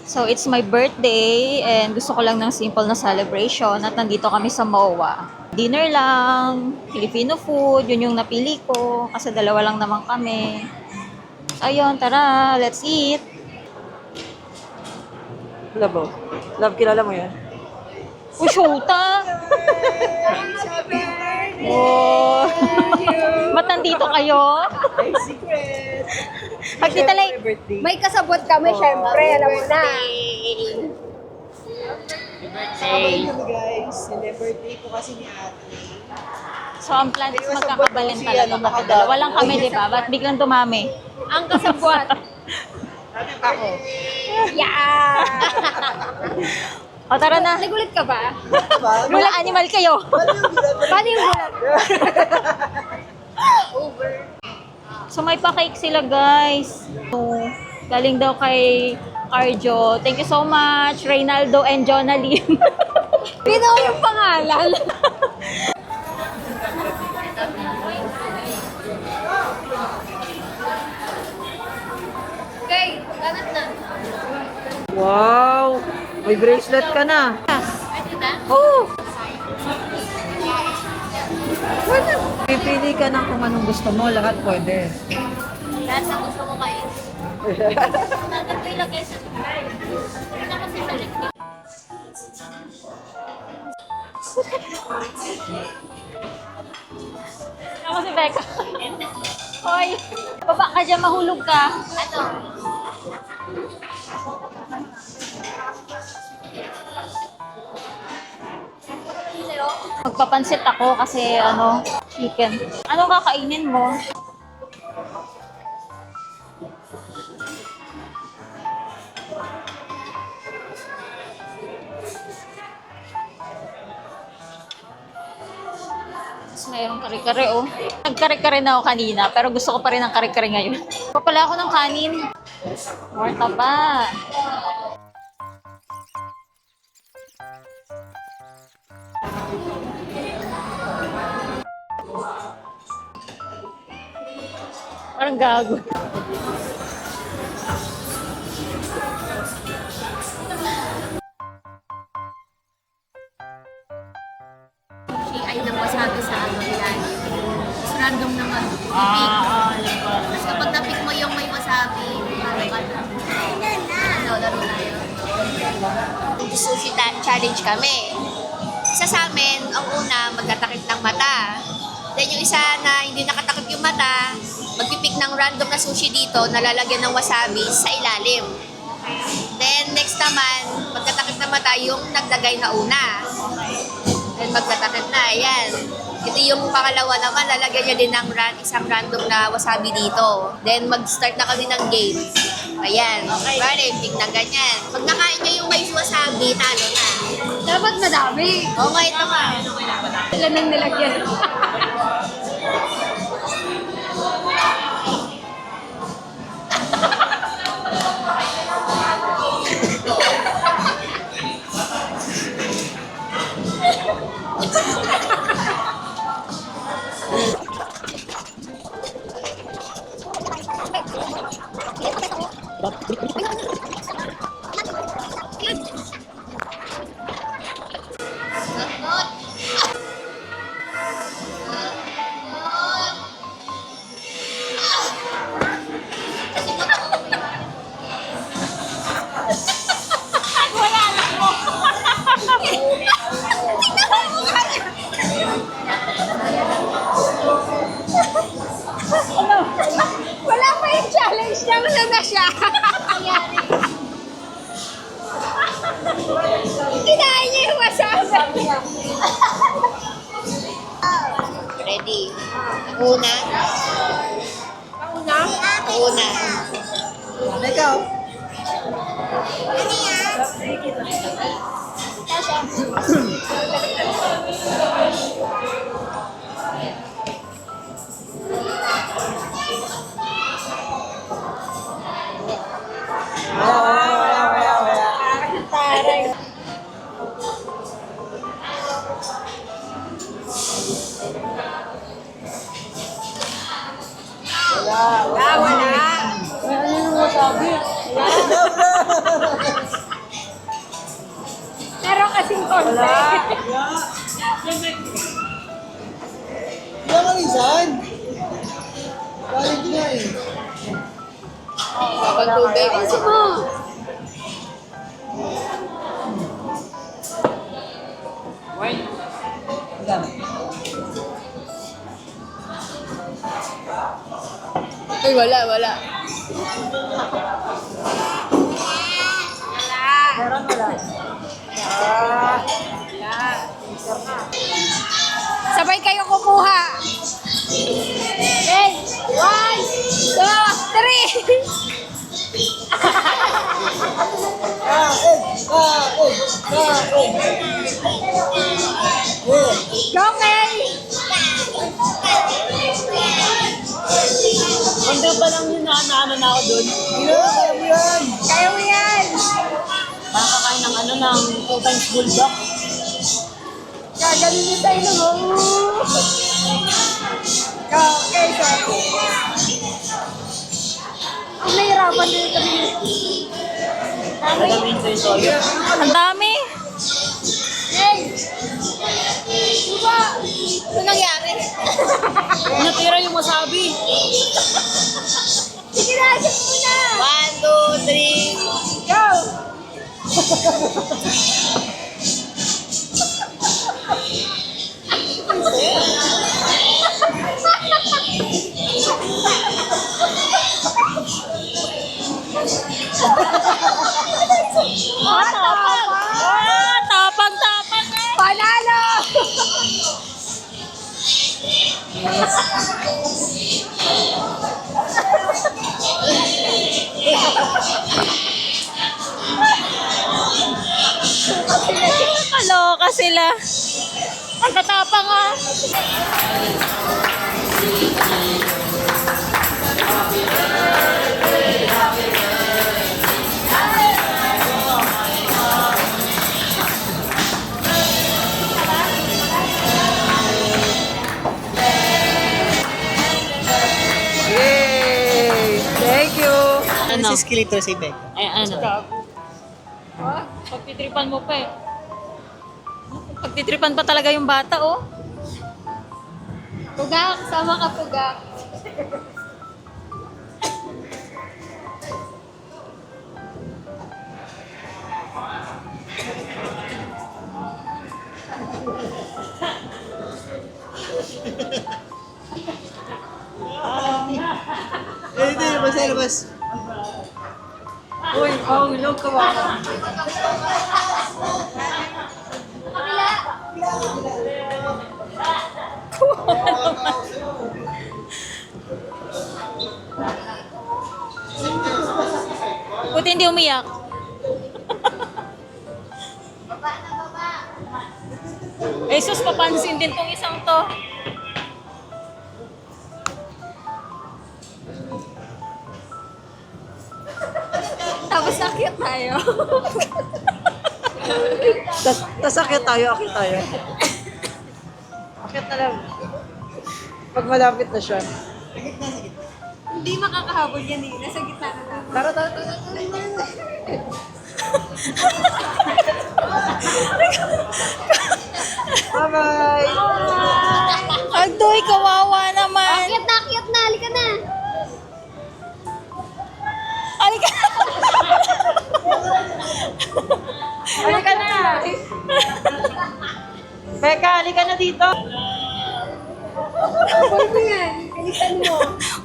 So, it's my birthday and gusto ko lang ng simple na celebration at nandito kami sa MOA. Dinner lang, Filipino food, yun yung napili ko kasi dalawa lang naman kami. So, ayun, tara, let's eat! Love, oh. Love, kilala mo yan? Uy, Shota! Oh! Ba't nandito kayo? Ay, secret! Pagtita like, May kasabot kami, syempre, alam mo na. Sabay kami guys. Hindi, birthday ko kasi ni ate. so ang plan is magkakabalin talaga kasi dalawa lang kami, di ba? Ba't biglang dumami? Ang kasabot. Ako. Yeah! O tara na, Nagulat ka ba? mula animal kayo. Paano yung gulat? Over. So may pa-cake sila guys. So, galing daw kay Carjo. Thank you so much, Reynaldo and Jonaline. Pino yung pangalan. Okay, ganat na. Wow! May bracelet ka na. Oh! Pipili ka ng kung anong gusto mo. Lahat pwede. Lahat na gusto mo kayo. Nagagay lagay sa kasi sa likod. Ako si Becca. Hoy, baba ka dyan, mahulog ka. Ano? Magpapansit ako kasi chicken. Anong kakainin mo? Tapos mayroong kare-kare oh. Nagkare-kare na ako kanina pero gusto ko pa rin ng kare-kare ngayon. Papala ako ng kanin. More taba. Parang gago. Ay nang wasabi sa ano yan. Tapos random naman. Tapos kapag napik mo yung may wasabi, laro ka na. Laro tayo. Sushi challenge kami. Isa sa amin, ang una, magtatakip ng mata. Then yung isa na hindi nakatakip yung mata, magpipik ng random na sushi dito na lalagyan ng wasabi sa ilalim. Then next naman, magtatakip ng mata yung nagdagay na una. Then magtatakip na, ayan. Ito yung pangalawa naman, lalagyan niya din ng isang random na wasabi dito. Then mag-start na kami ng game. Ayan, pare, pick na ganyan. Pag nakain niya yung may wasabi, talo na. Dapat madami. Oo nga, ito nga. Sila nang nilagyan. Wala pa yung challenge niya. Wala na siya. Nangyari. Kinain niya yung wasabi. Ready? Ang una. Ang una? Ang una. Ikaw. Taray. Wala. Wala. Ano yung wasabi? Wala. Wala ka rin saan? Balik na eh. Pag-tubig. Ayusin mo. Ay, wala. Meron wala. Sabay kayo kukuha. Okay. 1, 2, 3. Go, Mel! Hindi pa lang yun na ako dun. Kaya mo yan. Kaya mo yan! Makakain ng ng 2 times bulldog. Gagaling mo tayo mo. Okay, so. Ang nahirapan din kami. Gagawin ko yung toyo. Ang dami. Hey! Diba? Ano nangyari? Natira yung wasabi. Sige na, sige mo na! 1, 2, 3. Go! Tapang eh. Panalo! Kaloka sila. Ang tatapang ah. Yay! Thank you! Ano? Si Skeletor si Beck. Eh, ano? Pagtitripan mo pa eh. Pagtitripan pa talaga yung bata, oh. Pugak, sama ka pugak. Dito, labas. Uy, hulog ka ba? Buti hindi umiyak. Eh, sus, papansin din tong isang to. Tapos nakit tayo. Tas akit tayo. Akit na lang. Pag malapit na siya. Hindi makakahabol yan eh. Nasa gitna na lang. Tara. Bye-bye! Agdoy, kawawa naman. Akyat na! Halika na! Halika. Halika na! Becca, halika na dito! Ano yan? Kalitan mo.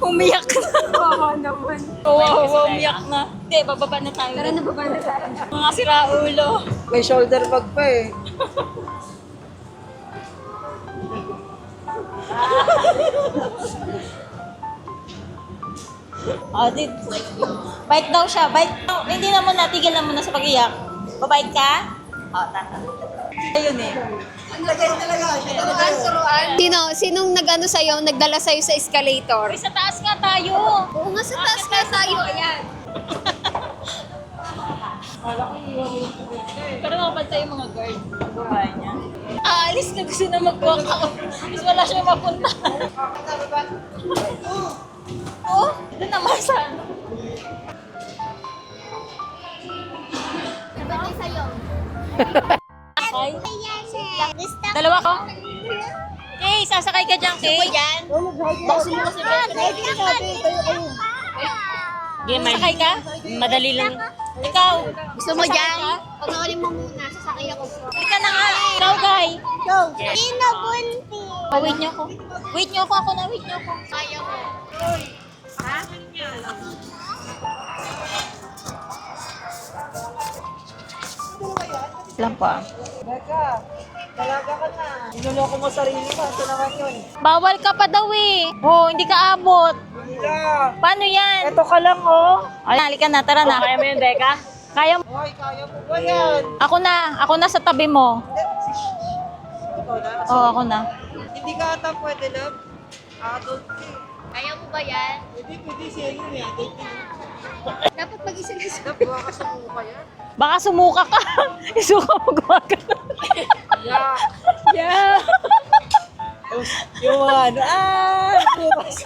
Umiyak na. Oo naman. Kawawa, umiyak na. Hindi, bababa na tayo. Tara na baba na tayo. Mga siraulo. May shoulder bag pa eh. Oh, bike daw siya. Bike daw. Hindi naman natigil naman na sa pag-iyak. Babike ka? Oh, tata. Ayun eh. Sinong nag-ano sa'yo, nagdala sa'yo sa escalator? Uy, sa taas nga tayo. Oo nga, sa taas ka tayo. Ayan. Pero nakapantay yung mga guard. Babae niya. Aalis na gusto na mag-walk out. Tapos wala siya mapunta. Oh, doon naman sa ano. Sabay sa'yo. Kay? Dalawa ko? Kay, sasakay ka dyan, Kay? Box mo kasi Sasakay ka? Madali lang. Ikaw? Gusto mo dyan? Pag-awalin mo muna, sasakay ako. Ika na nga. Ikaw, Kay? Sino bunti? Wait niyo ako. Wait niyo ako. Ako na, wait niyo ako. Kaya mo. Lang pa. Becca, talaga ka na. Inuloko mo sarili mo. Ito naman yun. Bawal ka pa daw eh. Oh, hindi ka abot. Hila. Paano yan? Ito ka lang, oh. Ay, halika na, tara na. Kaya mo yun, Becca? Kaya mo. Hoy, kaya mo ba yan? Ako na sa tabi mo. Ikaw na. Oo, ako na. Hindi ka ata pwede, love. Adult ka eh. Kaya mo ba yan? Pwede siya yun eh. Adult ka. Dapat mag-isa na Love, buha ka sa mukha yan. Baka sumuka ka. Isuka mo gumagano. Yeah. Yeah. Yung ano, bukas.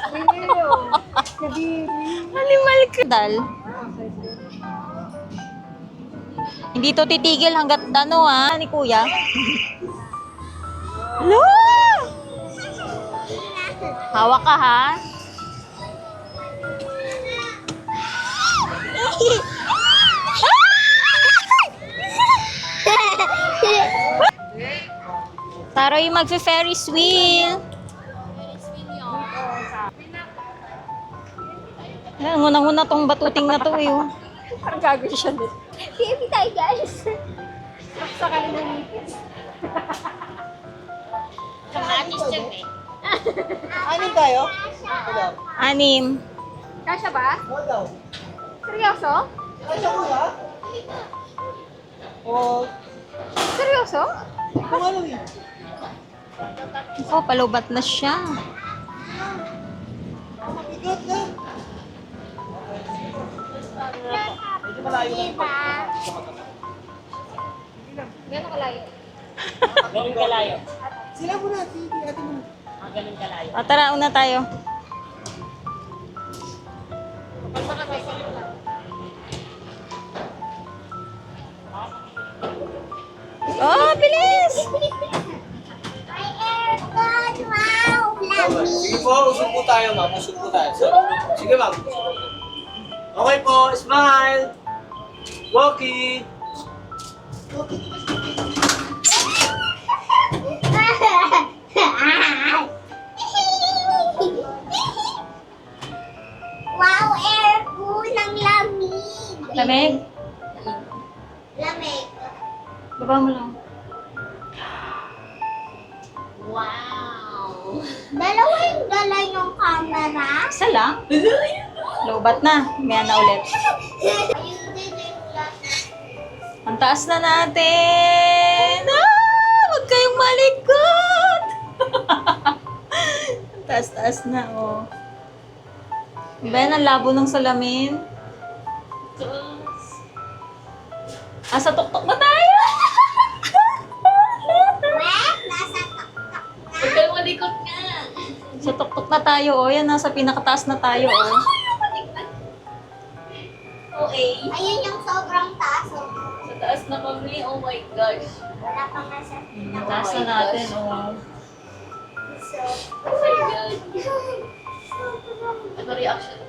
Halimal ka. Dal. Hindi to titigil hanggat ano ni kuya. Lo! Hawak ka ha. Taroy magfe-ferris wheel. Ayan, ngunang-nguna tong batuting na to eh. Oh. Parang gagawin siya dito. Baby tayo, guys. sa kalimutan. Kamatis dyan eh. Anin tayo? Wala. 6. Kasha ba? Wala. Seryoso? Kasya ko ba? O, Seryoso? kung ano eh. Oh, palubat na siya. Mabigat na. Medyo malayo lang. Gano'n kalayo? Ganun kalayo. Sila muna, sige, ate mo. O, tara, una tayo. Oh, bilis! May aircon! Wow! Lamig! Sige po, usog po tayo, ma'am. Usog po tayo. Sige, ma'am. Okay po, smile. Walkie. Wow! Aircon! Ang lamig! Lamig? Lamig. Baba mo lang. Wow! Dalawa yung dala yung camera. Isa lang? Lobat na. May na ulit. Ayun din yung Ang taas na natin! Huwag kayong malikot! Ang taas-taas na, oh. Ba yan ang labo ng salamin? Sa tuktok na tayo! nasa taktak Huwag kayo malikot nga. Sa tuktok na tayo, oh. Yan, nasa pinakataas na tayo, oh. Okay. Ayun yung sobrang taas. Oh. Sa taas na kami. Oh my gosh. Wala pa nga sa Taas na natin, oh. So, Oh my god. Ano reaction?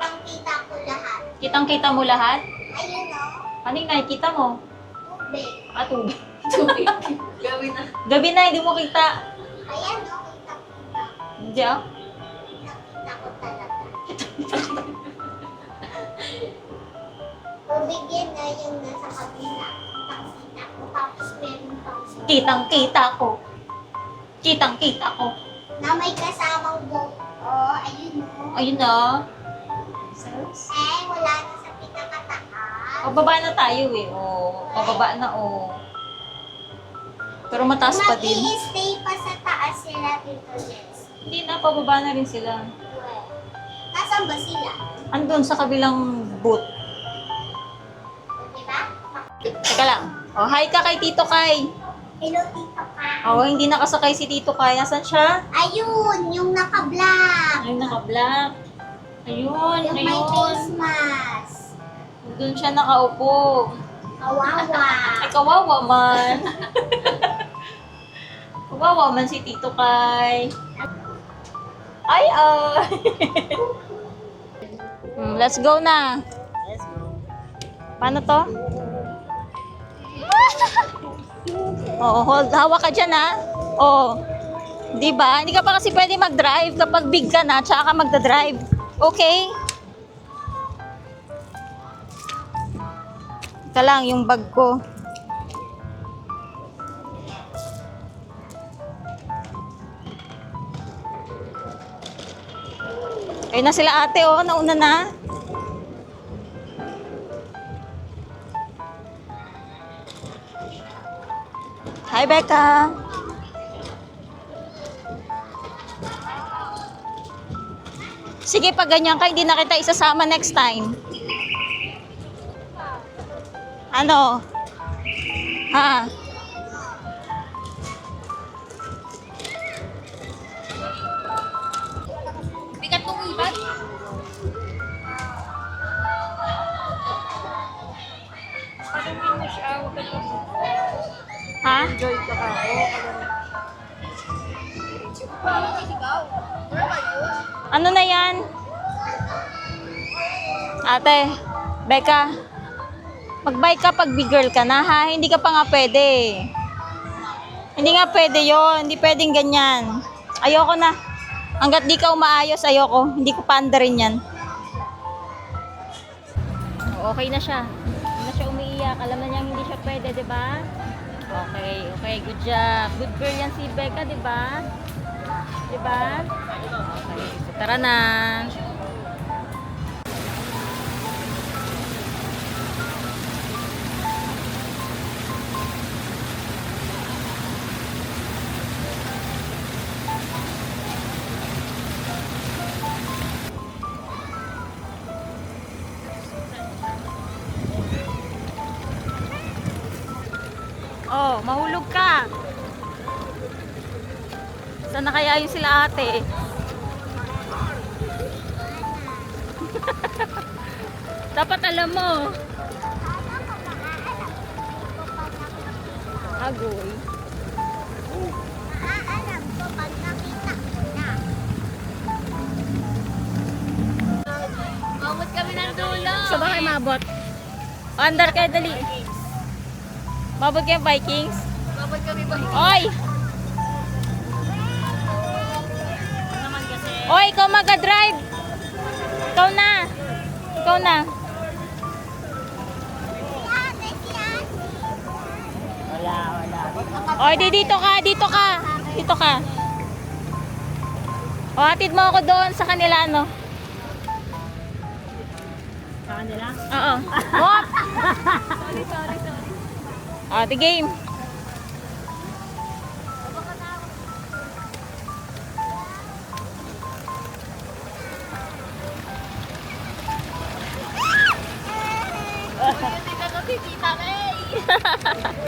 kitang-kita ko lahat. Kitang-kita mo lahat? Ayun o, Ano yung nakikita mo? tubig. Tubig. Tubig. Gawin na. Gabi na, hindi mo kita. Ayan o, kitang-kita. Hindi, ah. Kitang-kita ko talaga. Tubig yan na yung nasa kabila. Kitang-kita ko. Tapos meron pang Kitang-kita ko. Kitang-kita ko. na may kasamang boat. Oh, ayun o. Ayun na. Eh, wala na sa pinakataas. Pababa na tayo eh. Oh, pababa na oh. Pero mataas pa din. Mag-i-stay pa sa taas sila dito, Jess. Hindi na, pababa na rin sila. Well, nasaan ba sila? Andun sa kabilang booth. O, diba? Teka lang. Oh, hi ka kay Tito Kai. Hello, Tito Ka. Oh, hindi nakasakay si Tito Kai. Asan siya? Ayun, yung naka-black. Ay, naka-black. Ayun, Yung may ayun. face mask. Doon siya nakaupo. Kawawa. Ay, kawawa man. Kawawa man si Tito Kai. Ay, ay. Let's go na. Paano to? Oo, hold. Hawak ka dyan, ha? Oo. Di ba? Hindi ka pa kasi pwede mag-drive kapag big ka na, tsaka ka magda-drive. Okay? Ika lang, yung bag ko. Ayun na sila ate, oh. Nauna na. Hi, Becca. Sige, pag ganyan ka, hindi na kita isasama next time. Ano? Ha? Bigat kong ibat. Ha? Enjoy ka ka. Ano na yan? Ate, Becca, mag-bike ka pag big girl ka na, ha? Hindi ka pa nga pwede. Hindi nga pwede yon, hindi pwedeng ganyan. Ayoko na. Hanggat di ka umaayos, ayoko. Hindi ko paandarin yan. Okay na siya. Hindi na siya umiiyak. Alam na niya hindi siya pwede, di ba? Okay, okay. Good job. Good girl yan si Becca, di ba? Di ba? Okay, so tara na. Oh, mahulog ka. Saan na kaya yun sila ate? Dapat alam mo. Agoy. Alam ko pag nakita ko na. Mamot kami ng dulo. Saan ba kayo mabot? Under kayo, dali. Mabot kayo Vikings? Mamot kami ba? Oy! Oy, ikaw mag-drive. Ikaw na. Ikaw na. Oy, dito ka, dito ka. Dito ka. O, hatid mo ako doon sa kanila, ano? Sa kanila? Oo. What? sorry. O, the game. Hindi ka kasi kita, eh.